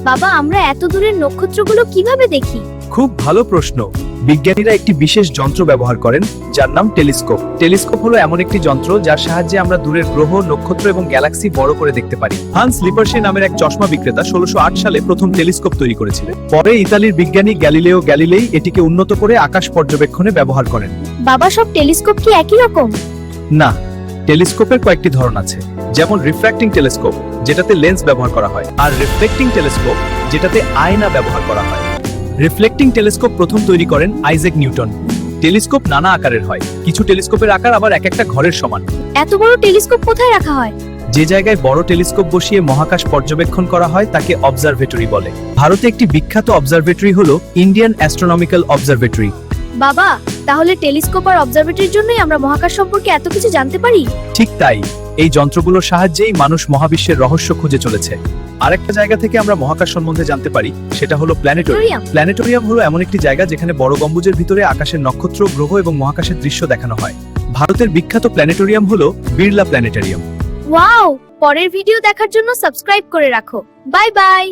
বাবা, আমরা এত দূরের নক্ষত্রগুলো কিভাবে দেখি? খুব ভালো প্রশ্ন। বিজ্ঞানীরা একটি বিশেষ যন্ত্র ব্যবহার করেন যার নাম টেলিস্কোপ। টেলিস্কোপ হলো এমন একটি যন্ত্র যার সাহায্যে আমরা দূরের গ্রহ, নক্ষত্র এবং গ্যালাক্সি বড় করে দেখতে পারি। হান্স লিপারশে নামের এক চশমা বিক্রেতা 1608 সালে প্রথম টেলিস্কোপ তৈরি করেছিলেন। পরে ইতালির বিজ্ঞানী গ্যালিলেও গ্যালিলেই এটিকে উন্নত করে আকাশ পর্যবেক্ষণে ব্যবহার করেন। বাবা, সব টেলিস্কোপ কি একই রকম? না, টেলিস্কোপের কয়েকটি ধরন আছে, যেমন রিফ্র্যাক্টিং টেলিস্কোপ, যেটাতে লেন্স ব্যবহার করা হয়, আর রিফ্লেক্টিং টেলিস্কোপ, যেটাতে আয়না ব্যবহার করা হয়। রিফ্লেক্টিং টেলিস্কোপ প্রথম তৈরি করেন আইজ্যাক নিউটন। টেলিস্কোপ নানা আকারের হয়, কিছু টেলিস্কোপের আকার আবার এক একটা ঘরের সমান। এত বড় টেলিস্কোপ কোথায় রাখা হয়? যে জায়গায় বড় টেলিস্কোপ বসিয়ে মহাকাশ পর্যবেক্ষণ করা হয় তাকে অবজারভেটরি বলে। ভারতে একটি বিখ্যাত অবজারভেটরি হলো ইন্ডিয়ান অ্যাস্ট্রোনমিক্যাল অবজারভেটরি। বাবা, তাহলে টেলিস্কোপ আর অবজারভেটরির জন্যই আমরা মহাকাশ সম্পর্কে এত কিছু জানতে পারি? ঠিক তাই, এই যন্ত্রগুলোর সাহায্যেই মানুষ মহাবিশ্বের রহস্য খুঁজে চলেছে। আরেকটা জায়গা থেকে আমরা মহাকাশ সম্বন্ধে জানতে পারি, সেটা হলো প্ল্যানেটোরিয়াম। প্ল্যানেটোরিয়াম হলো এমন একটি জায়গা যেখানে বড় গম্বুজের ভিতরে আকাশের নক্ষত্র, গ্রহ এবং মহাকাশের দৃশ্য দেখানো হয়। ভারতের বিখ্যাত প্ল্যানেটোরিয়াম হলো বিড়লা প্ল্যানেটোরিয়াম। ওয়াও! পরের ভিডিও দেখার জন্য সাবস্ক্রাইব করে রাখো। Bye bye.